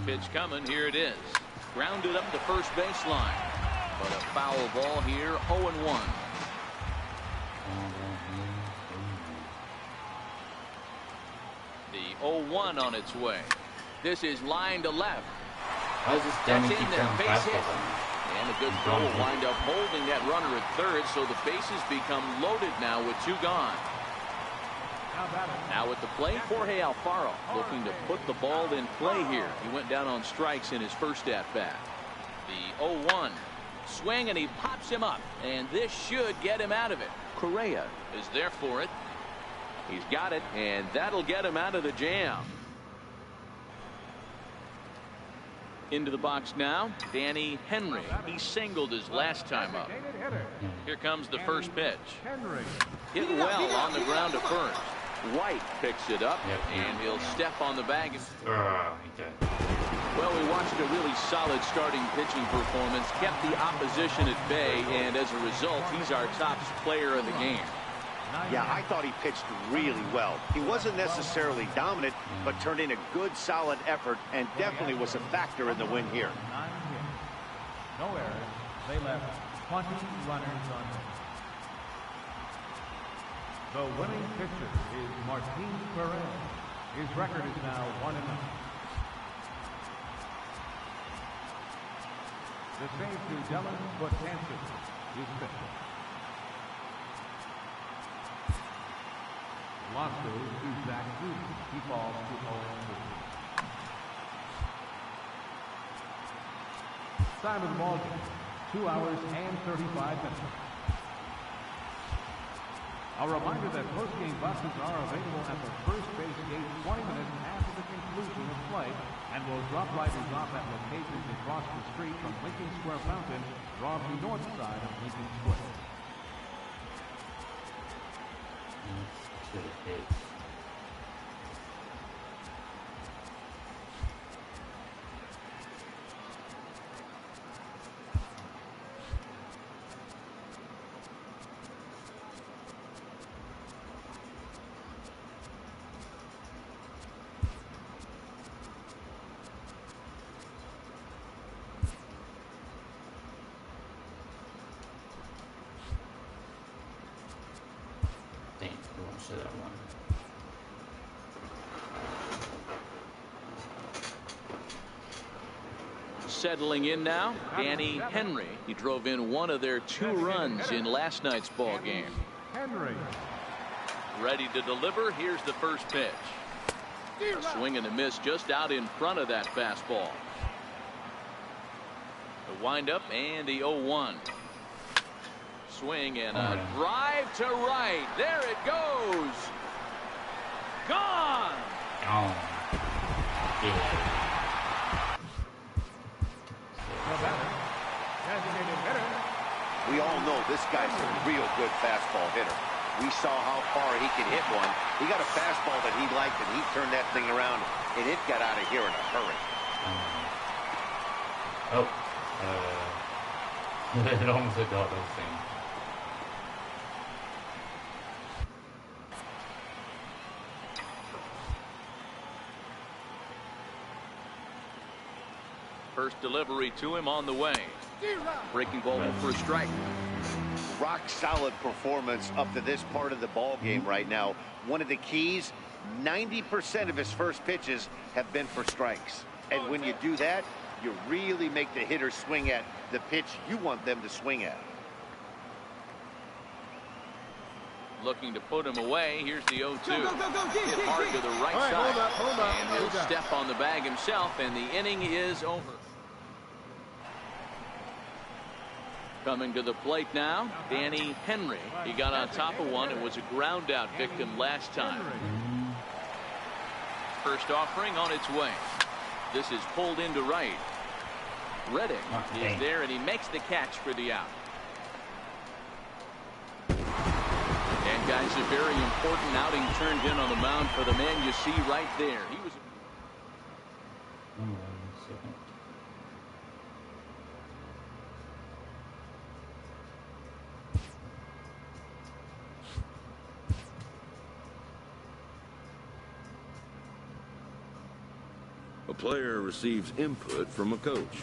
Pitch coming. Here it is. Grounded up the first baseline. But a foul ball here. 0-1. The 0-1 on its way. This is line to left. That's in the base hit. And a good throw will wind up holding that runner at third, so the bases become loaded now with 2 gone. Now at the plate, Jorge Alfaro looking to put the ball in play here. He went down on strikes in his first at-bat. The 0-1 swing, and he pops him up, and this should get him out of it. Correa is there for it. He's got it, and that'll get him out of the jam. Into the box now, Danny Henry. He singled his last time up. Here comes the first pitch. Hit well on the ground to first. White picks it up, and he'll step on the bag. Well, we watched a really solid starting pitching performance, kept the opposition at bay, and as a result, he's our top player of the game. Yeah, I thought he pitched really well. He wasn't necessarily dominant, but turned in a good, solid effort and definitely was a factor in the win here. 9 hits, no errors. They left 20 runners on base. The winning pitcher is Martin Perez. His record is now 1-0. The save to Dylan Betances is pitching. Lost goes to Zach Duty. He falls to 0-2. Time of the ball game, 2 hours and 35 minutes. A reminder that post-game buses are available at the first base gate 20 minutes after the conclusion of play and will drop riders off at locations across the street from Lincoln Square Fountain, draw the north side of Lincoln Square. To the face. That one. Settling in now, Danny Henry. He drove in one of their 2 runs in last night's ball game. Henry. Ready to deliver. Here's the first pitch. A swing and a miss just out in front of that fastball. The windup and the 0-1. Swing and a drive to right. There it goes. Gone. Oh. Yeah. We all know this guy's a real good fastball hitter. We saw how far he could hit one. He got a fastball that he liked, and he turned that thing around, and it got out of here in a hurry. It almost got those things. First delivery to him on the way. Breaking ball for a strike. Rock solid performance up to this part of the ball game right now. One of the keys, 90% of his first pitches have been for strikes. And when you do that, you really make the hitter swing at the pitch you want them to swing at. Looking to put him away. Here's the 0-2. Hit hard to the right side. Hold up. And he'll step on the bag himself, and the inning is over. Coming to the plate now, Danny Henry. He got on top of one and was a ground out victim last time. First offering on its way. This is pulled into right. Reddick is there, and he makes the catch for the out. And guys, a very important outing turned in on the mound for the man you see right there. He was. player receives input from a coach.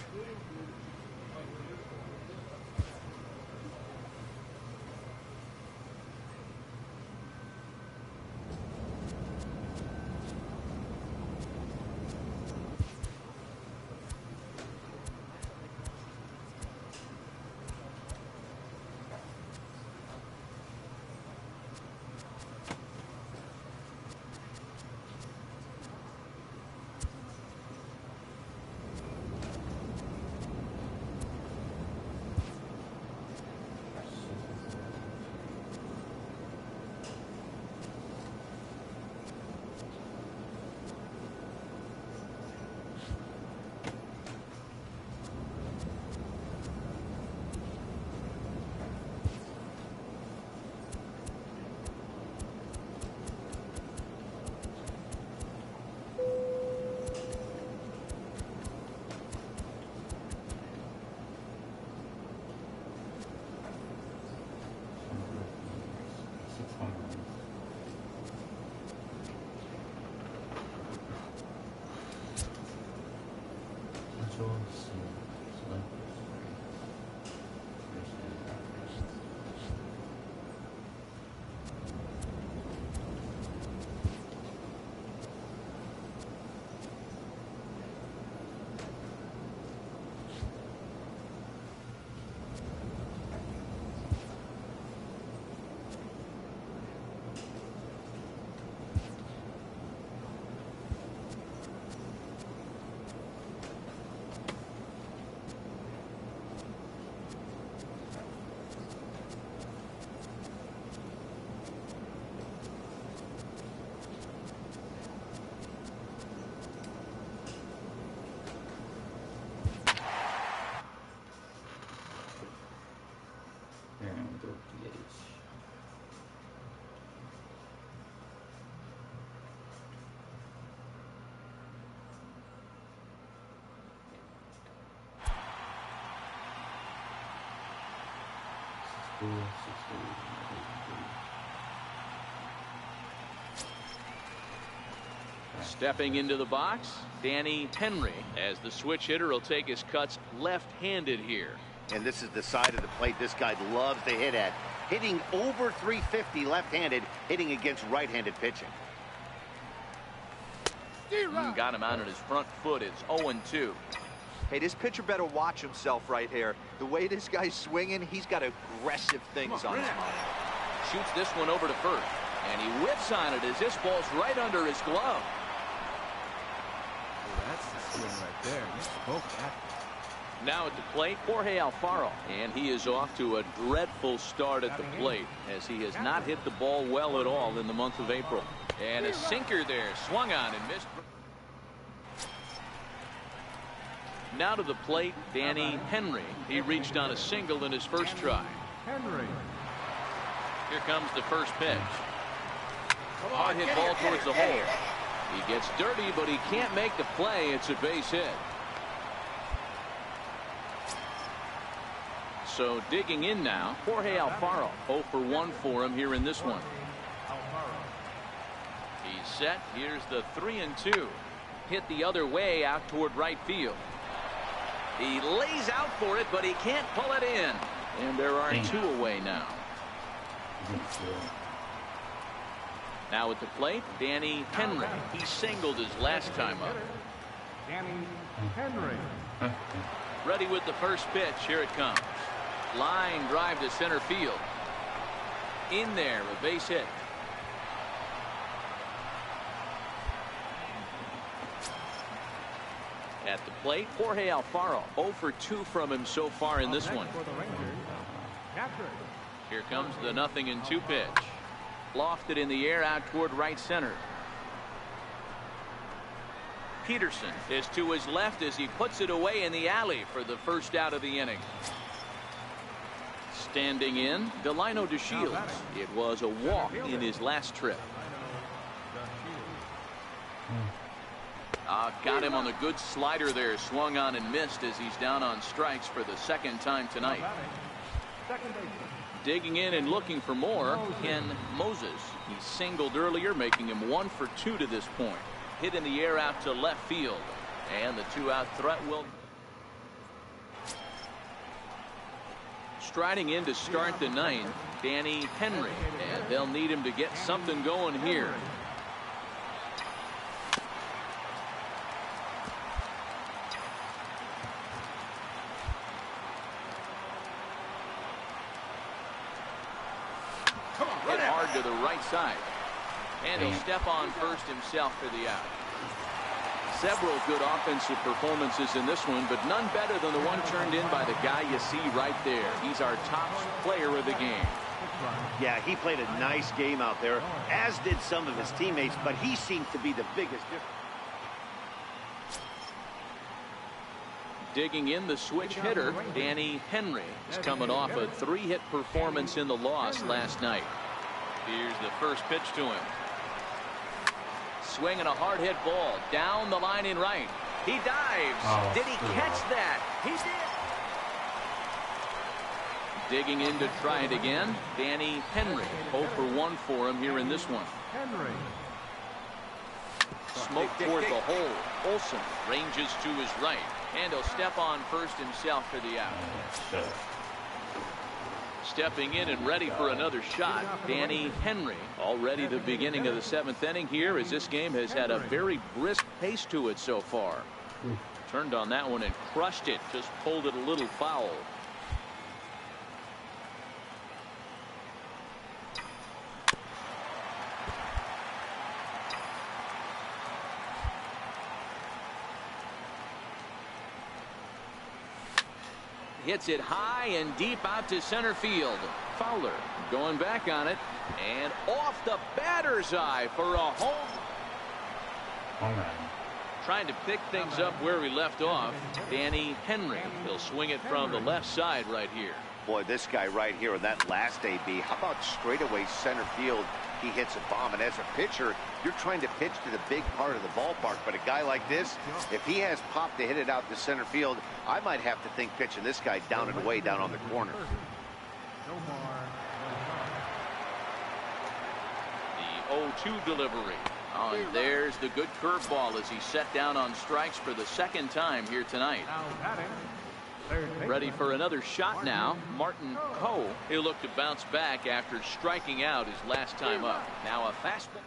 Stepping into the box, Danny Henry, as the switch hitter will take his cuts left-handed here. And this is the side of the plate this guy loves to hit at. Hitting over 350 left-handed, hitting against right-handed pitching. Got him out on his front foot. It's 0-2. Hey, this pitcher better watch himself right here. The way this guy's swinging, he's got aggressive things on his mind. Shoots this one over to first, and he whips on it as this ball's right under his glove. That's the swing right there. You spoke that. Now at the plate, Jorge Alfaro, and he is off to a dreadful start at the plate as he has not hit the ball well at all in the month of April. And a sinker there, swung on and missed. Now to the plate, Danny Henry. He reached on a single in his first try. Henry. Here comes the first pitch. Hard hit ball towards the hole. He gets dirty, but he can't make the play. It's a base hit. So digging in now, Jorge Alfaro. 0 for 1 for him here in this one. He's set. Here's the 3-2. Hit the other way out toward right field. He lays out for it, but he can't pull it in. And there are two away now. Now at the plate, Danny Henry. He singled his last time up. Danny Henry. Ready with the first pitch. Here it comes. Line drive to center field. In there, a base hit. At the plate, Jorge Alfaro. 0 for 2 from him so far in this one. Here comes the 0-2 pitch. Lofted in the air out toward right center. Peterson is to his left as he puts it away in the alley for the first out of the inning. Standing in, Delino DeShields. It was a walk in his last trip. Got him on the good slider there. Swung on and missed as he's down on strikes for the second time tonight. Digging in and looking for more, Ken Moses. He singled earlier, making him 1 for 2 to this point. Hit in the air out to left field. And the 2-out threat will. Striding in to start the ninth, Danny Henry. And they'll need him to get something going here. Hit hard to the right side. And he'll step on first himself for the out. Several good offensive performances in this one, but none better than the one turned in by the guy you see right there. He's our top player of the game. Yeah, he played a nice game out there, as did some of his teammates, but he seemed to be the biggest difference. Digging in the switch hitter, Danny Henry is coming off a 3-hit performance in the loss last night. Here's the first pitch to him. Swinging a hard hit ball down the line in right. He dives. Oh, did he catch that? He did. Digging in to try it again, Danny Henry. 0 for 1 for him here in this one. Henry. Smoke toward the hole. Olsen ranges to his right, and he'll step on first himself for the out. Stepping in and ready for another shot, Danny Henry. Already the beginning of the 7th inning here, as this game has had a very brisk pace to it so far. Turned on that one and crushed it. Just pulled it a little foul. Hits it high and deep out to center field. Fowler going back on it, and off the batter's eye for a home. Trying to pick things up where we left off, Danny Henry. He'll swing it from the left side right here. Boy, this guy right here in that last AB, how about straightaway center field? He hits a bomb, and as a pitcher, you're trying to pitch to the big part of the ballpark, but a guy like this, if he has pop to hit it out to center field, I might have to think pitching this guy down and away down on the corner. The 0-2 delivery. Oh, and there's the good curveball as he set down on strikes for the second time here tonight. Ready for another shot now. Martin Coe. He'll look to bounce back after striking out his last time up. Now a fastball.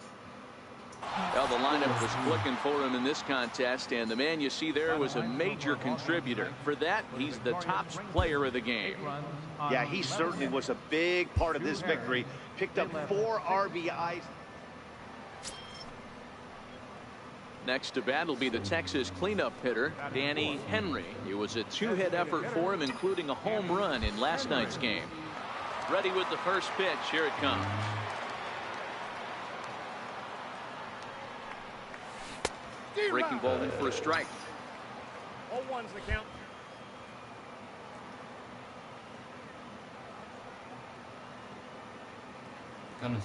Well, the lineup was clicking for him in this contest, and the man you see there was a major contributor. For that, he's the top player of the game. Yeah, he certainly was a big part of this victory. Picked up 4 RBIs. Next to bat will be the Texas cleanup hitter, Danny Henry. It was a 2-hit effort for him, including a home run in last night's game. Ready with the first pitch. Here it comes. Breaking ball in for a strike. 0-1's the count. Kind of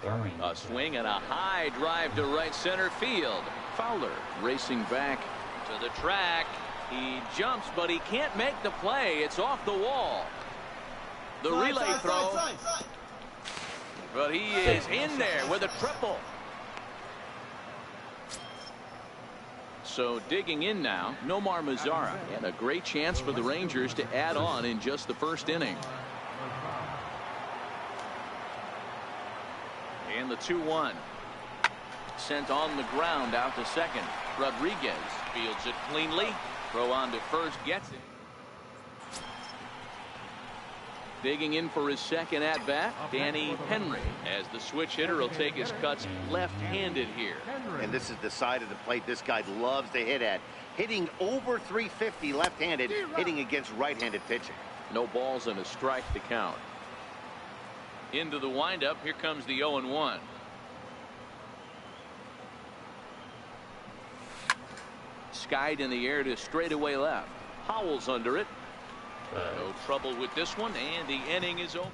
throwing. A swing and a high drive to right center field. Fowler racing back to the track. He jumps, but he can't make the play. It's off the wall. The relay throw. But he is in there with a triple. So digging in now, Nomar Mazara, and a great chance for the Rangers to add on in just the first inning. And the 2-1. Sent on the ground out to second. Rodriguez fields it cleanly. Throw on to first, gets it. Digging in for his second at-bat, Danny Henry, as the switch hitter will take his cuts left-handed here. And this is the side of the plate this guy loves to hit at. Hitting over 350 left-handed, hitting against right-handed pitching. No balls and a strike to count. Into the windup, here comes the 0-1. Skied in the air to straightaway left. Howell's under it. No trouble with this one, and the inning is over.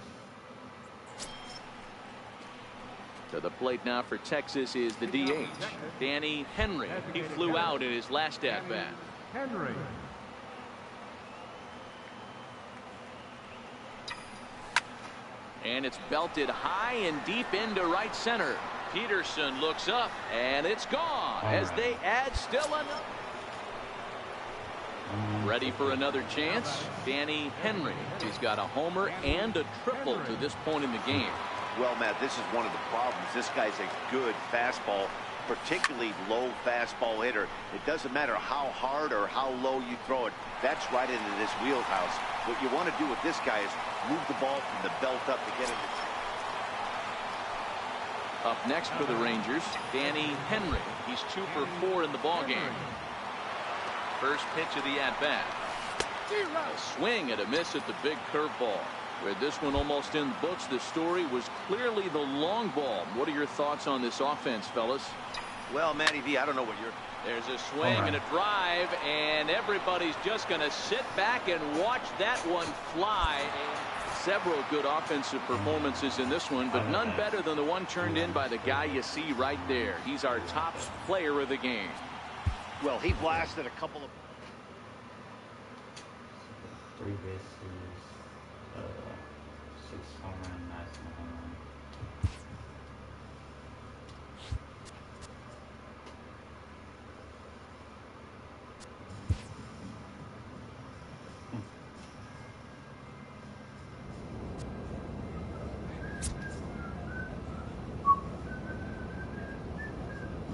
To the plate now for Texas is the DH, Danny Henry. He flew out in his last at-bat. Henry. And it's belted high and deep into right center. Peterson looks up, and it's gone as they add still another. Ready for another chance? Danny Henry. He's got a homer and a triple to this point in the game. Well, Matt, this is one of the problems. This guy's a good fastball, particularly low fastball hitter. It doesn't matter how hard or how low you throw it. That's right into this wheelhouse. What you want to do with this guy is move the ball from the belt up to get it. Up next for the Rangers, Danny Henry. He's 2 for 4 in the ballgame. First pitch of the at-bat. A swing and a miss at the big curveball. With this one almost in the books, the story was clearly the long ball. What are your thoughts on this offense, fellas? Well, Matty V, I don't know what you're... There's a swing and a drive, and everybody's just going to sit back and watch that one fly. Several good offensive performances in this one, but none better than the one turned in by the guy you see right there. He's our top player of the game. Well, he blasted a couple of... 3 bases, 6 home run, 9 home run.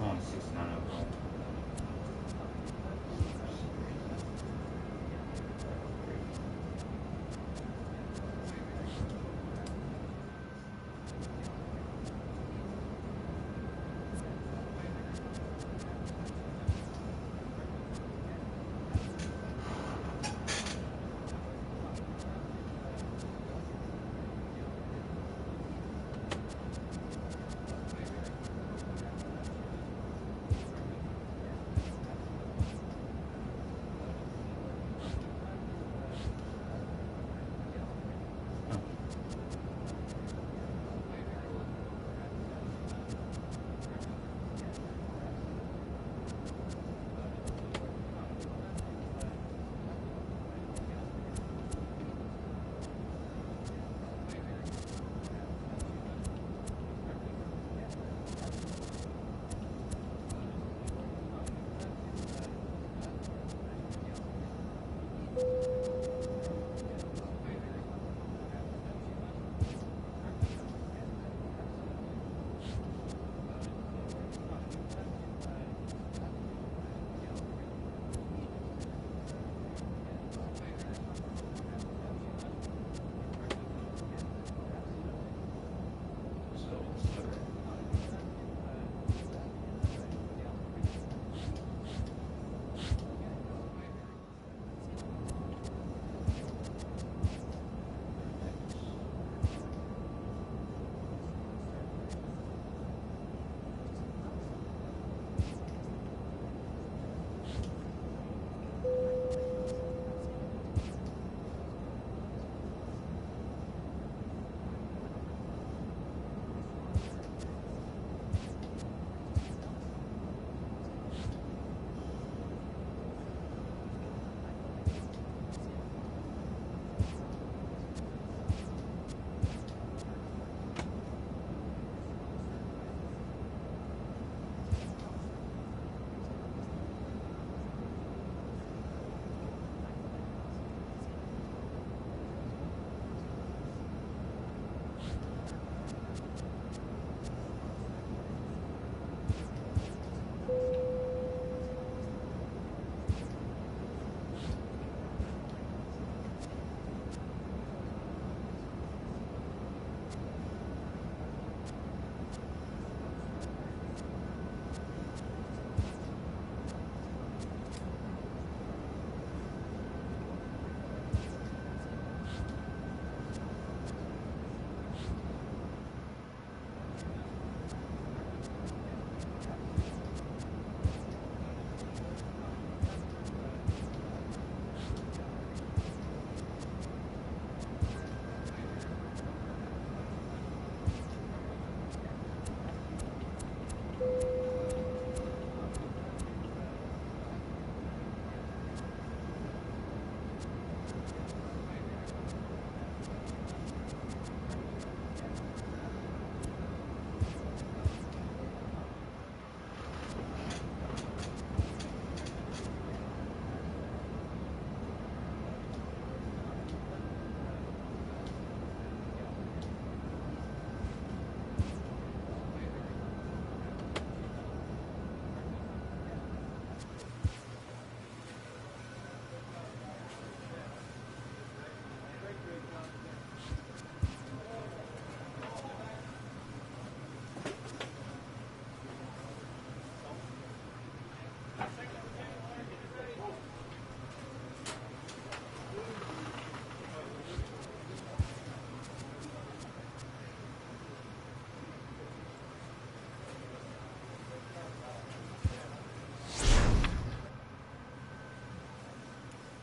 Only 6 overall.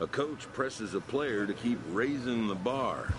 A coach presses a player to keep raising the bar.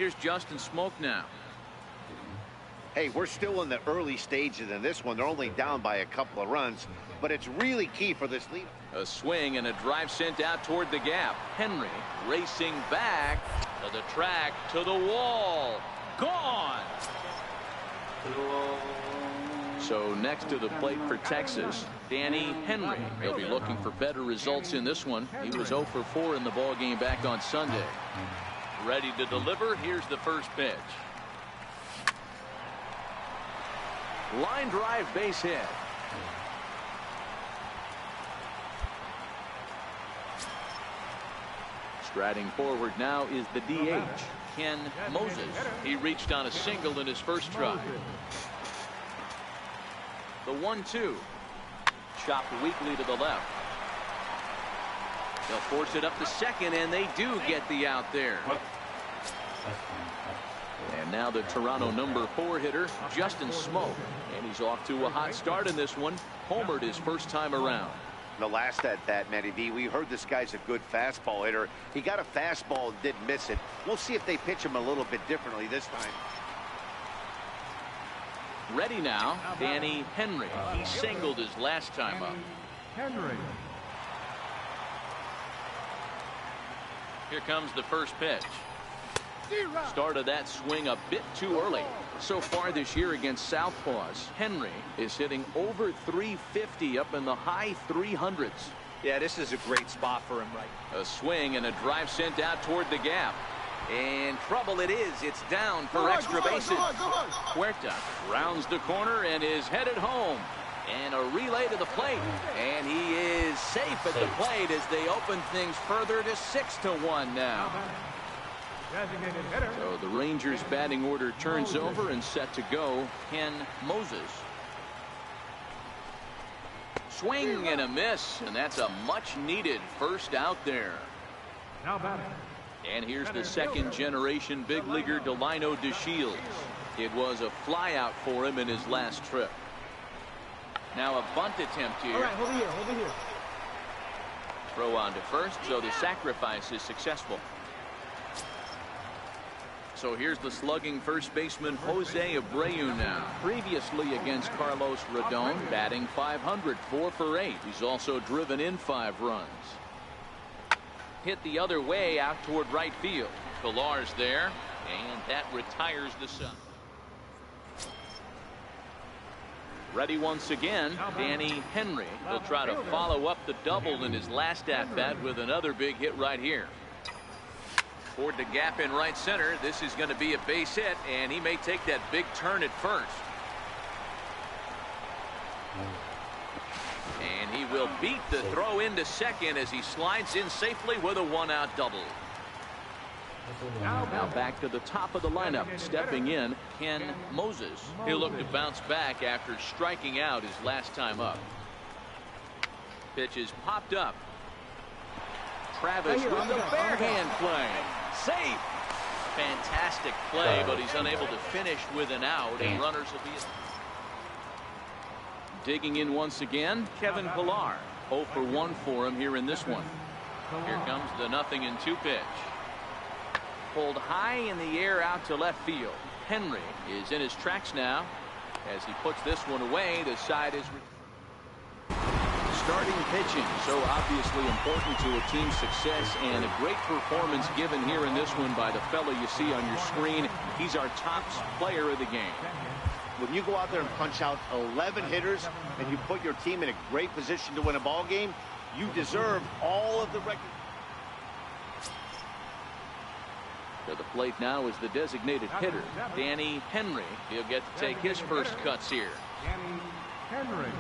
Here's Justin Smoke now. Hey, we're still in the early stages in this one. They're only down by a couple of runs, but it's really key for this lead. A swing and a drive sent out toward the gap. Henry racing back to the track, to the wall. Gone. So next to the plate for Texas, Danny Henry. He'll be looking for better results in this one. He was 0 for 4 in the ball game back on Sunday. Ready to deliver. Here's the first pitch. Line drive, base hit. Striding forward now is the DH, Ken Moses. He reached on a single in his first try. The 1-2. Chopped weakly to the left. They'll force it up to second, and they do get the out there. And now the Toronto number 4 hitter, Justin Smoke. And he's off to a hot start in this one. Homered his first time around. The last at bat, Matty V, we heard this guy's a good fastball hitter. He got a fastball and didn't miss it. We'll see if they pitch him a little bit differently this time. Ready now, Danny Henry. He singled his last time up. Henry. Here comes the first pitch. Started that swing a bit too early. So far this year against Southpaws, Henry is hitting over 350 up in the high 300s. Yeah, this is a great spot for him, right? A swing and a drive sent out toward the gap. And trouble it is. It's down for extra bases. Huerta rounds the corner and is headed home. And a relay to the plate. And he is safe at the plate as they open things further to 6-1 now. So the Rangers batting order turns over and set to go. Ken Moses. Swing and a miss, and that's a much needed first out there. Now batting. And here's the second generation big leaguer Delino DeShields. It was a flyout for him in his last trip. Now a bunt attempt here. All right, hold it here, hold it here. Throw on to first, so the sacrifice is successful. So here's the slugging first baseman Jose Abreu now. Previously against Carlos Rodon, batting .500, 4 for 8. He's also driven in 5 runs. Hit the other way out toward right field. Pilar's there, and that retires the Sun. Ready once again, Danny Henry. He'll try to follow up the double in his last at-bat with another big hit right here. Toward the gap in right center. This is going to be a base hit, and he may take that big turn at first. And he will beat the throw into second as he slides in safely with a 1-out double. Now back to the top of the lineup. Stepping in, Ken Moses. He'll look to bounce back after striking out his last time up. Pitch is popped up. Travis with the bare hand play. Safe. Fantastic play, but he's unable to finish with an out, and runners will be. Digging in once again, Kevin Pilar. 0 for 1 for him here in this one. Here comes the 0-2 pitch. Pulled high in the air out to left field. Henry is in his tracks now. As he puts this one away, the side is. Starting pitching, so obviously important to a team's success, and a great performance given here in this one by the fellow you see on your screen. He's our top player of the game. When you go out there and punch out 11 hitters and you put your team in a great position to win a ball game, you deserve all of the recognition. To the plate now is the designated hitter, Danny Henry. He'll get to take his first cuts here. Danny Henry.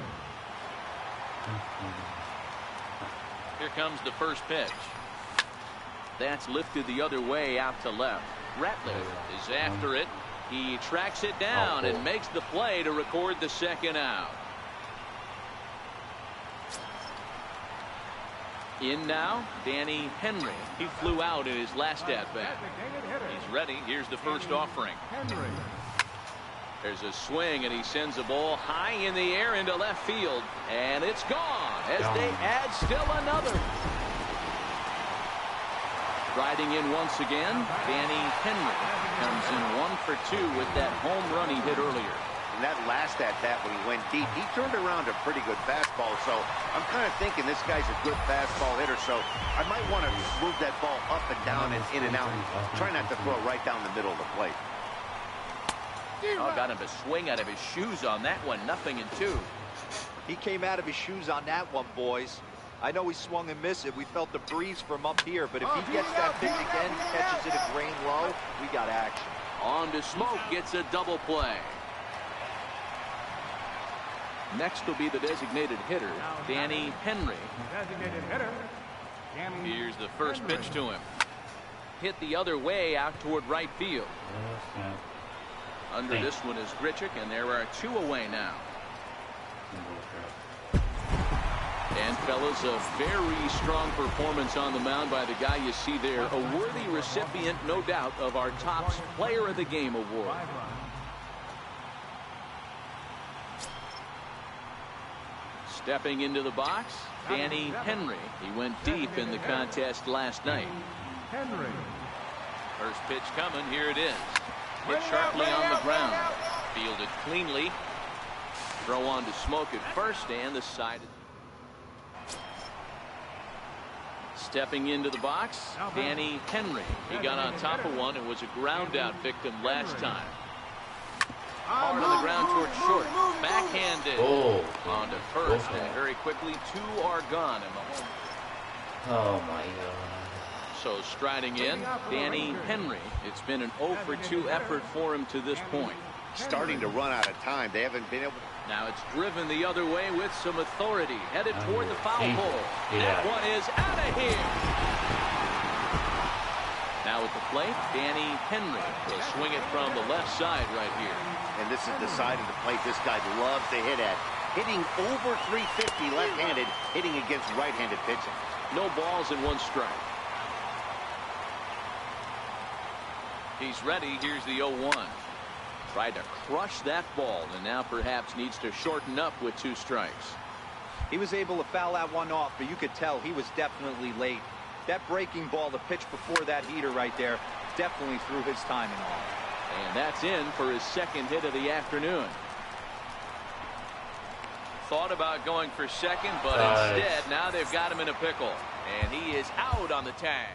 Here comes the first pitch. That's lifted the other way out to left. Ratliff is after it. He tracks it down and makes the play to record the second out. In now, Danny Henry. He flew out in his last at-bat. He's ready. Here's the first offering. There's a swing, and he sends the ball high in the air into left field. And it's gone as they add still another. Riding in once again, Danny Henry comes in 1 for 2 with that home run he hit earlier. And that last at-bat when he went deep, he turned around a pretty good fastball. So I'm kind of thinking this guy's a good fastball hitter. So I might want to move that ball up and down and in and out. Try not to throw it right down the middle of the plate. Oh, got him to swing out of his shoes on that one. 0-2. He came out of his shoes on that one, boys. I know he swung and missed it. We felt the breeze from up here, but if he gets that pitch again, catches it a grain low, we got action. On to Smoke, gets a double play. Next will be the designated hitter, Danny Henry. Designated hitter. Danny Here's the first Henry. pitch to him. Hit the other way out toward right field. Under this one is Grichuk, and there are 2 away now. And fellas, a very strong performance on the mound by the guy you see there. A worthy recipient, no doubt, of our Topps Player of the Game award. 5 runs. Stepping into the box, Danny Henry. He went deep in the contest last night. Henry. First pitch coming. Here it is. Hit sharply on the ground. Fielded cleanly. Throw on to Smoke at first, and the side. Stepping into the box, Danny Henry. He got on top of one and was a ground out victim last time. Hard on the ground towards short. Backhanded. On to first, and very quickly 2 are gone in the home. Oh my God. So striding in, Danny Henry. It's been an 0 for 2 effort for him to this point. Starting to run out of time. They haven't been able. Now it's driven the other way with some authority. Headed toward the foul pole. That one is out of here. Now at the plate, Danny Henry will swing it from the left side right here. And this is the side of the plate this guy loves to hit at. Hitting over 350 left-handed, hitting against right-handed pitching. No balls and 1 strike. He's ready. Here's the 0-1. Tried to crush that ball, and now perhaps needs to shorten up with 2 strikes. He was able to foul that one off, but you could tell he was definitely late. That breaking ball, the pitch before that heater right there, definitely threw his timing off. And that's in for his 2nd hit of the afternoon. Thought about going for second, but instead now they've got him in a pickle. And he is out on the tag.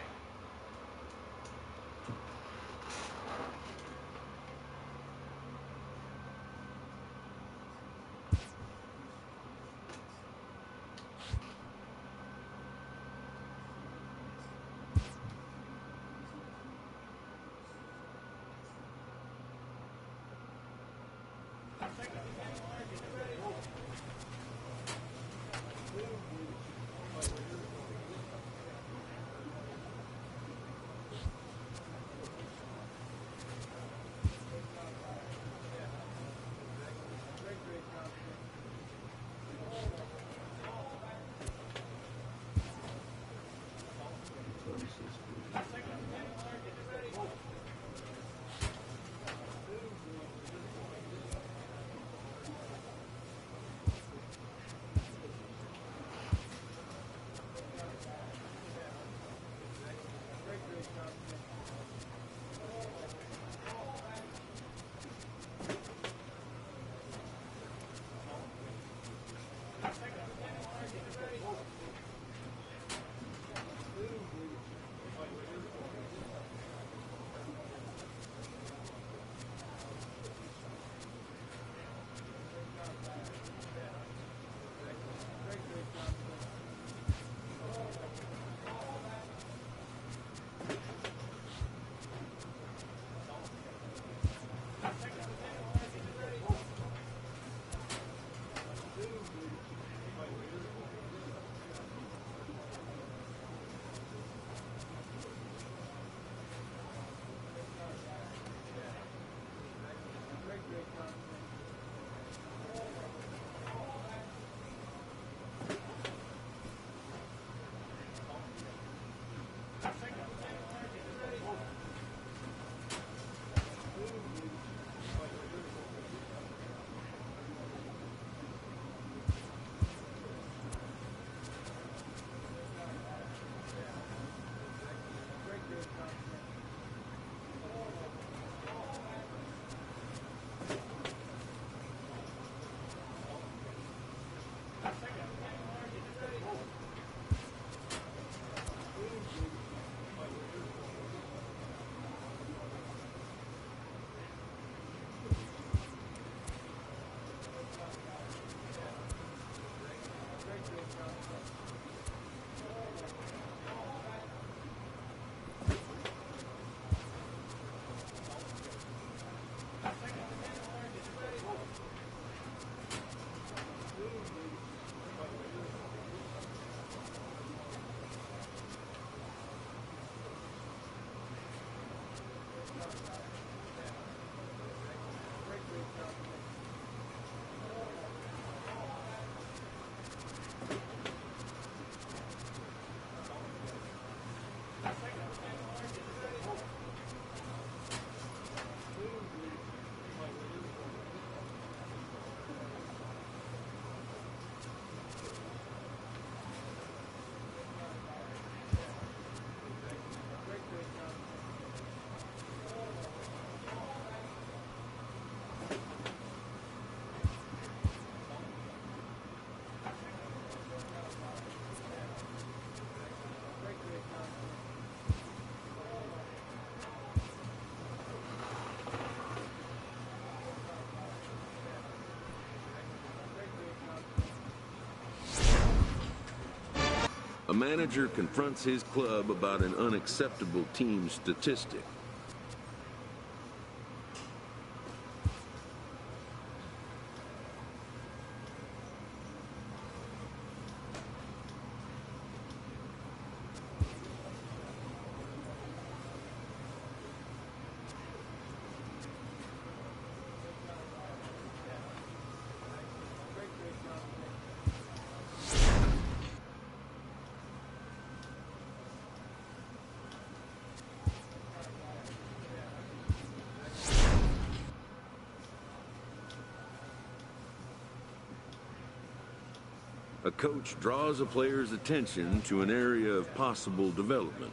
manager confronts his club about an unacceptable team statistic. A coach draws a player's attention to an area of possible development.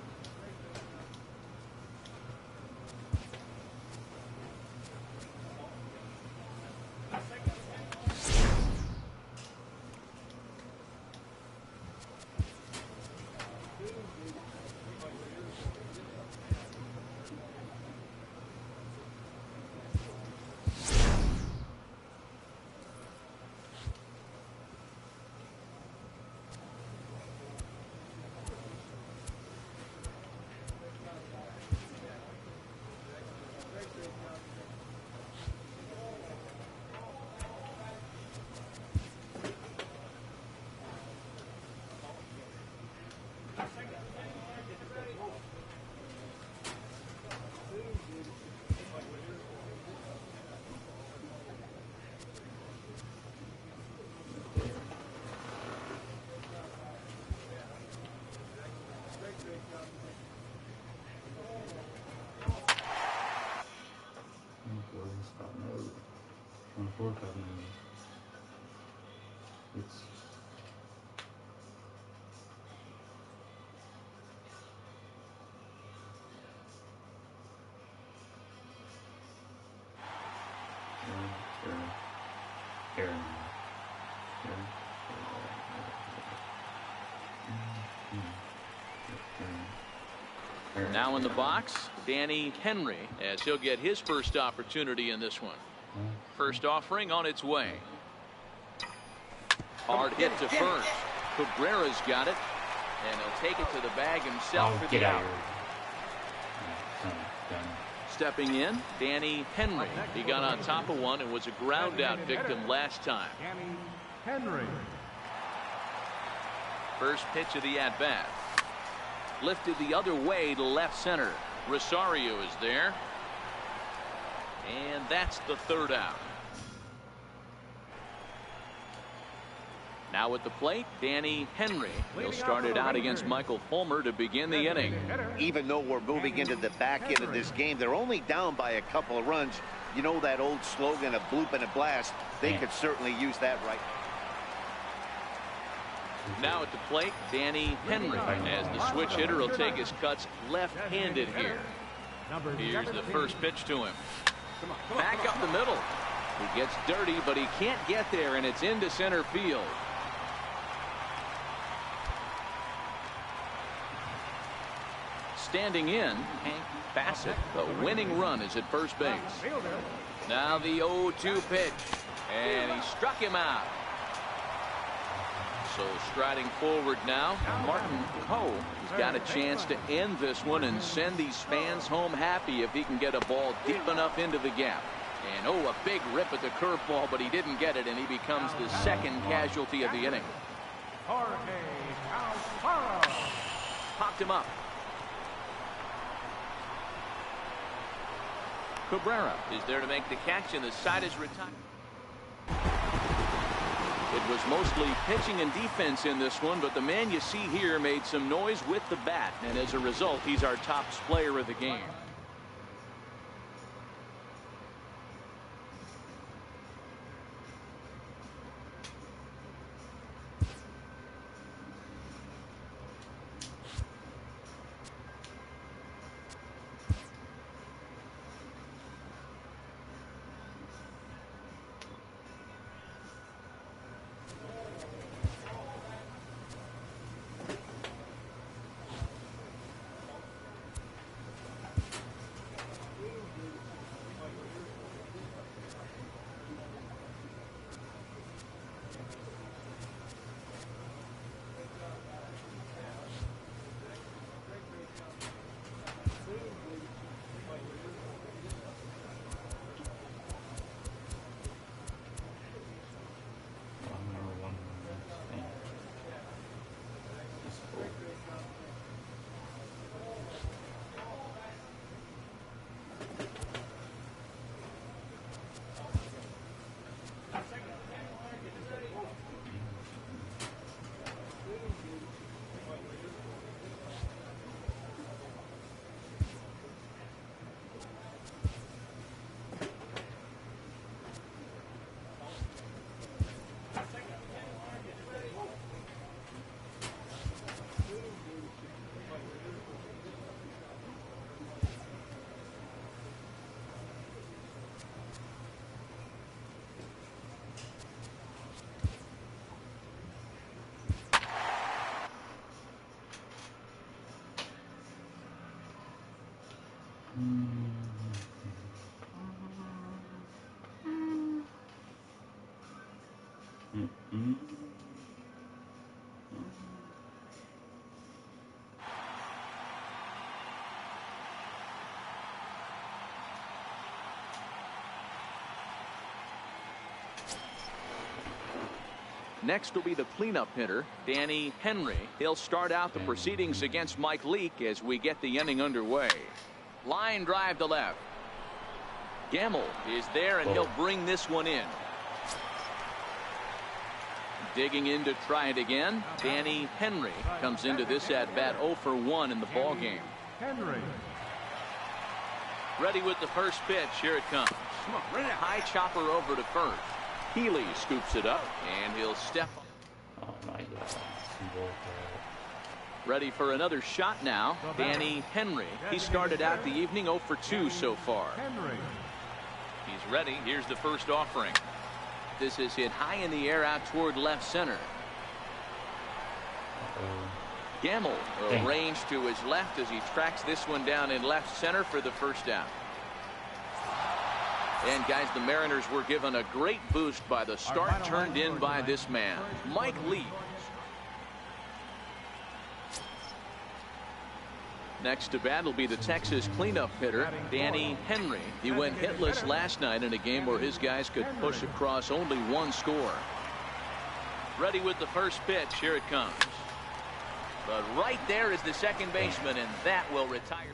Now in the box, Danny Henry, as he'll get his first opportunity in this one. First offering on its way. Hard hit to first. Cabrera's got it, and he'll take it to the bag himself for the out. Stepping in, Danny Henry. He got on top of one and was a ground out victim last time. Danny Henry. First pitch of the at-bat. Lifted the other way to left center. Rosario is there. And that's the third out. Now at the plate, Danny Henry. He'll start it out against Michael Fulmer to begin the inning. Even though we're moving into the back end of this game, they're only down by a couple of runs. You know that old slogan of bloop and a blast. They could certainly use that right. Now at the plate, Danny Henry, as the switch hitter will take his cuts left-handed here. Here's the first pitch to him. Back up the middle. He gets dirty, but he can't get there, and it's into center field. Standing in, Hank Bassett. The winning run is at first base. Now the 0-2 pitch, and he struck him out. So striding forward now, Martin Coe has got a chance to end this one and send these fans home happy if he can get a ball deep enough into the gap. And a big rip at the curveball, but he didn't get it, and he becomes the second casualty of the inning. Popped him up. Cabrera is there to make the catch, and the side is retired. It was mostly pitching and defense in this one, but the man you see here made some noise with the bat, and as a result, he's our top player of the game. Next will be the cleanup hitter, Danny Henry. He'll start out the proceedings against Mike Leake as we get the inning underway. Line drive to left. Gamble is there, and he'll bring this one in. Digging in to try it again, Danny Henry comes into this at-bat 0 for 1 in the ball game. Henry. Ready with the first pitch. Here it comes. High chopper over to first. Healy scoops it up, and he'll step up. Oh my God. Ready for another shot now. Danny Henry. He started out the evening 0 for 2 so far. Henry. He's ready. Here's the first offering. This is hit high in the air out toward left center. Gamble arranged to his left as he tracks this one down in left center for the first out. And guys, the Mariners were given a great boost by the start turned in by this man, Mike Leake. Next to bat will be the Texas cleanup hitter, Danny Henry. He went hitless last night in a game where his guys could push across only one score. Ready with the first pitch. Here it comes. But right there is the second baseman, and that will retire.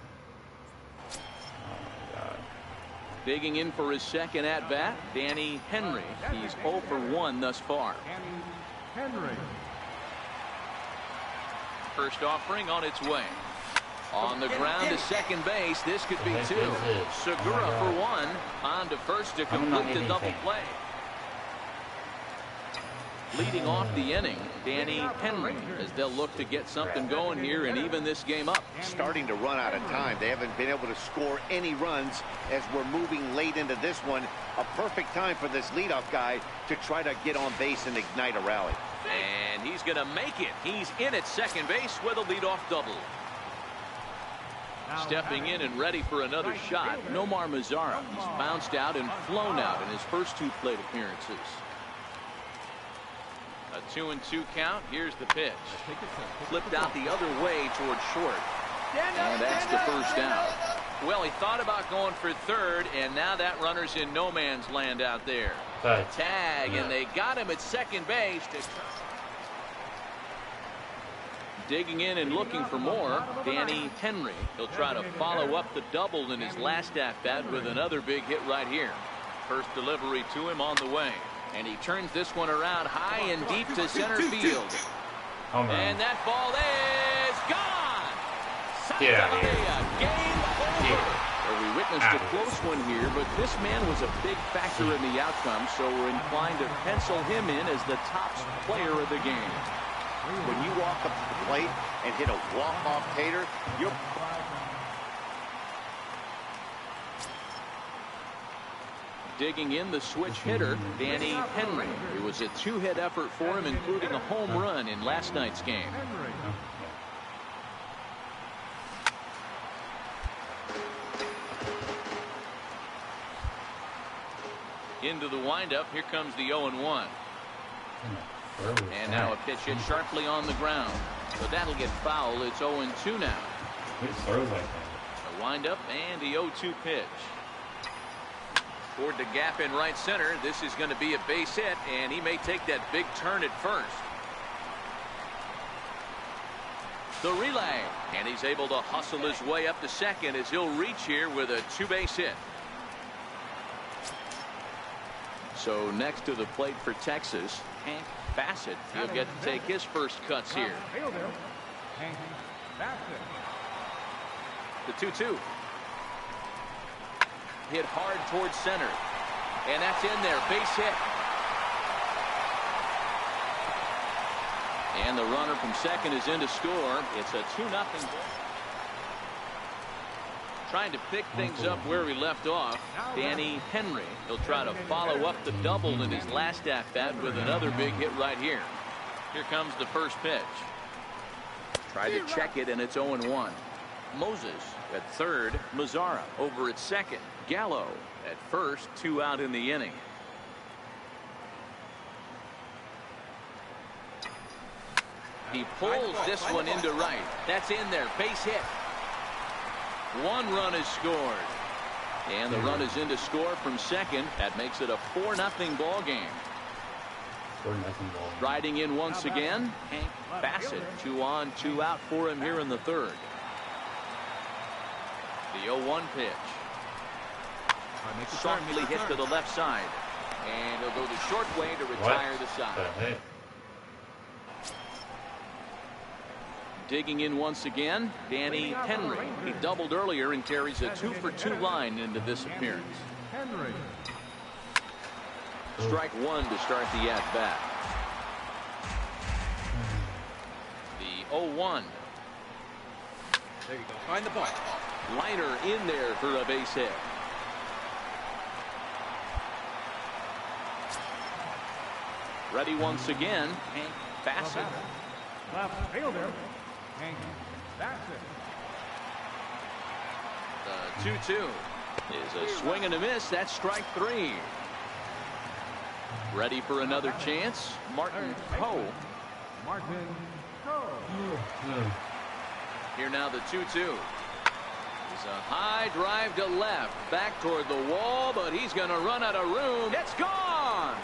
Digging in for his second at-bat, Danny Henry. He's 0 for 1 thus far. Henry. First offering on its way. On the ground to second base. This could be 2. Segura for 1. On to first to complete the double play. Leading off the inning, Danny Henry, as they'll look to get something going here and even this game up. Starting to run out of time. They haven't been able to score any runs as we're moving late into this one. A perfect time for this leadoff guy to try to get on base and ignite a rally. And he's going to make it. He's in at second base with a leadoff double. Stepping in and ready for another shot, Nomar Mazara. He's bounced out and flown out in his first 2 plate appearances. A 2-2 count. Here's the pitch. Flipped out the other way towards short. And that's the first out. Well, he thought about going for third, and now that runner's in no man's land out there. Tag, and they got him at second base. Digging in and looking for more, Danny Henry. He'll try to follow up the double in his last at-bat with another big hit right here. First delivery to him on the way. And he turns this one around high and deep to center field. And that ball is gone. Game over. Well, we witnessed a close one here, but this man was a big factor in the outcome, so we're inclined to pencil him in as the top player of the game. When you walk up to the plate and hit a walk-off tater, you're... Digging in, the switch hitter, Danny Henry. It was a 2-hit effort for him, including a home run in last night's game. Into the windup. Here comes the 0-1. And now a pitch hit sharply on the ground. So that'll get foul. It's 0-2 now. A windup and the 0-2 pitch. Toward the gap in right center. This is going to be a base hit, and he may take that big turn at first. The relay, and he's able to hustle his way up to second as he'll reach here with a 2-base hit. So next to the plate for Texas, Hank Bassett. He'll get to take his first cuts here. The 2-2. Hit hard towards center. And that's in there. Base hit. And the runner from second is in to score. It's a 2-0 ball. Trying to pick things up where we left off, Danny Henry. He'll try to follow up the double in his last at-bat with another big hit right here. Here comes the first pitch. Tried to check it, and it's 0-1. Moses at third. Mazara over at second. Gallo at first. 2 out in the inning. He pulls this one into right. That's in there. Base hit. 1 run is scored. And the run is in to score from second. That makes it a 4-0 ball game. Riding in once again, Hank Bassett. 2 on, 2 out for him here in the third. The 0-1 pitch. Softly hit to the left side. And he'll go the short way to retire the side. Digging in once again, Danny Henry. He doubled earlier and carries a 2-for-2 line into this appearance. Strike one to start the at-bat. The 0-1. There you go. Find the ball. Liner in there for a base hit. Ready once again, Hank Bassett. Left fielder, Hank Bassett. The 2-2 is a swing and a miss. That's strike 3. Ready for another chance, Martin Poe. Martin Poe. Here now the 2-2. It's a high drive to left, back toward the wall, but he's going to run out of room. It's gone.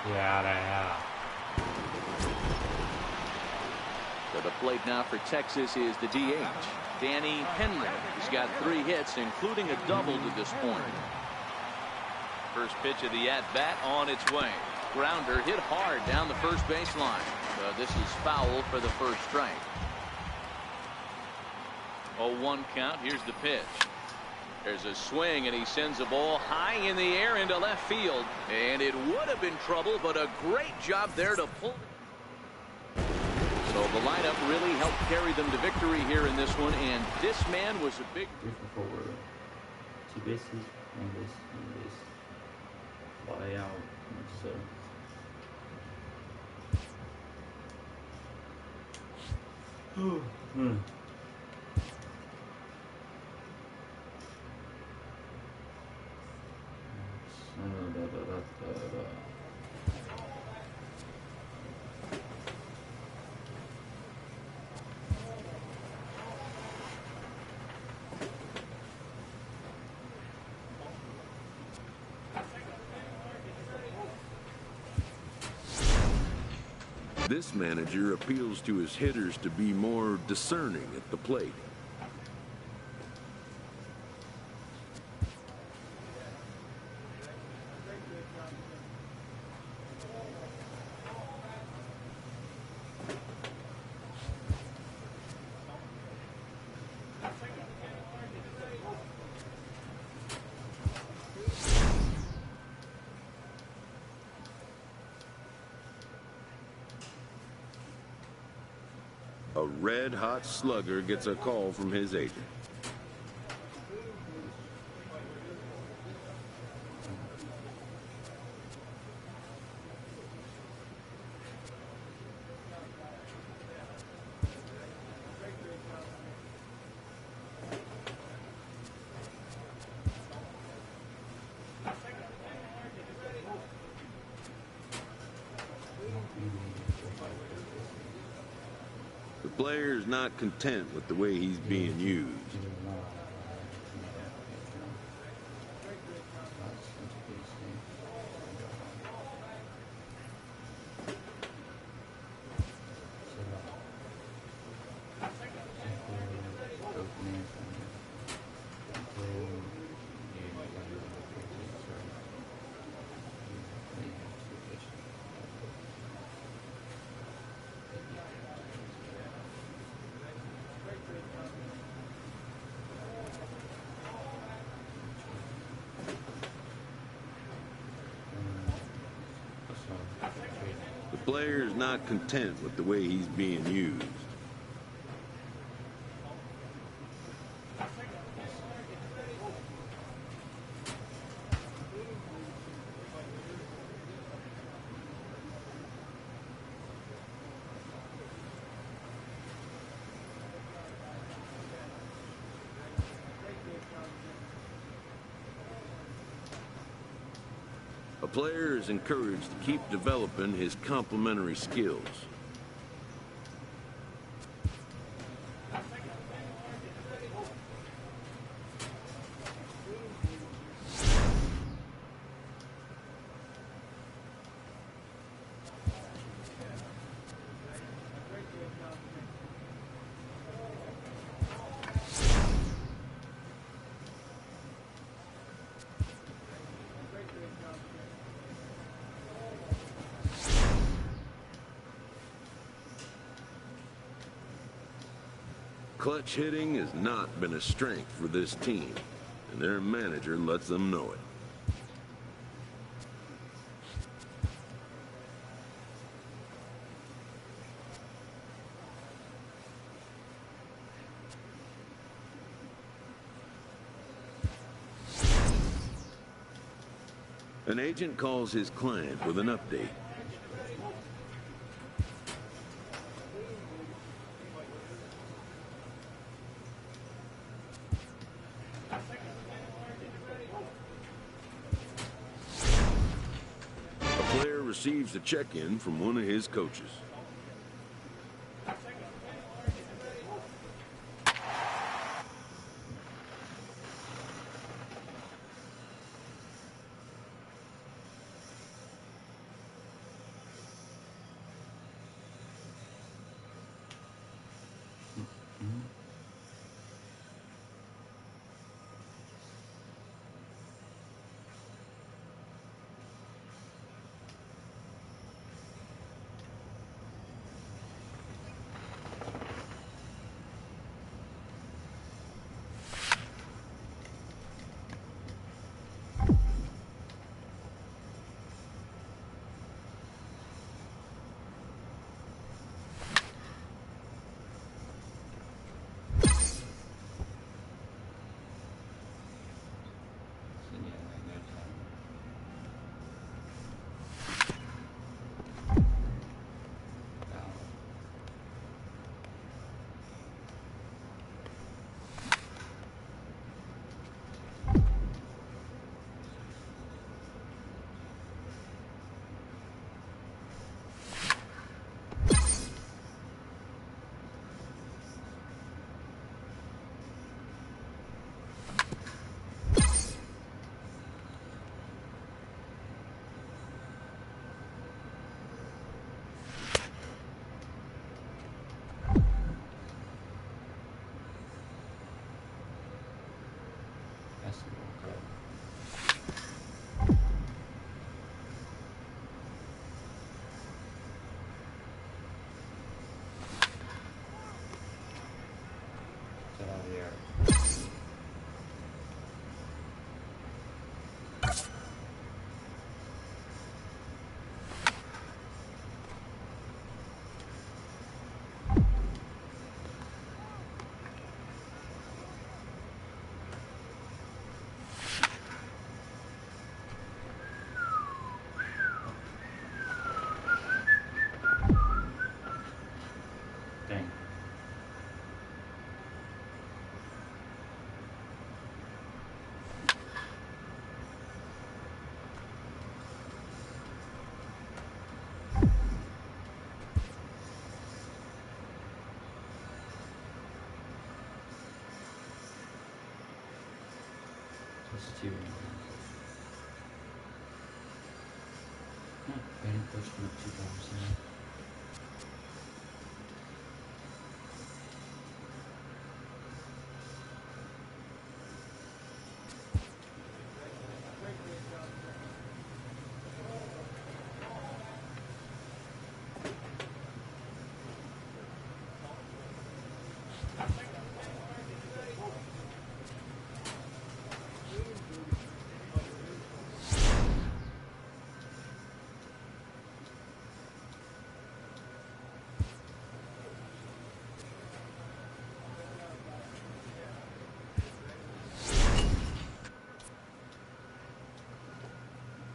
Yeah. To the plate now for Texas is the DH, Danny Henry. He's got 3 hits, including a double to this point. First pitch of the at-bat on its way. Grounder hit hard down the first baseline. This is foul for the first strike. 0-1 count. Here's the pitch. There's a swing, and he sends the ball high in the air into left field. And it would have been trouble, but a great job there to pull. So the lineup really helped carry them to victory here in this one, and this man was a big... 2 bases, 1 base, 1 base. Fly out, so... This manager appeals to his hitters to be more discerning at the plate. A red-hot slugger gets a call from his agent. The player is not content with the way he's being used. The player is not content with the way he's being used. A player is encouraged to keep developing his complementary skills. Clutch hitting has not been a strength for this team, and their manager lets them know it. An agent calls his client with an update. A player receives a check-in from one of his coaches.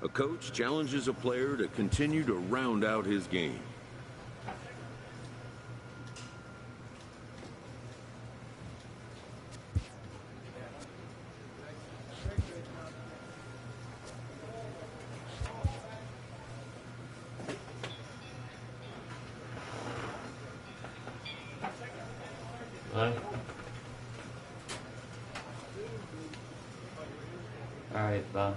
A coach challenges a player to continue to round out his game. Alright, bye.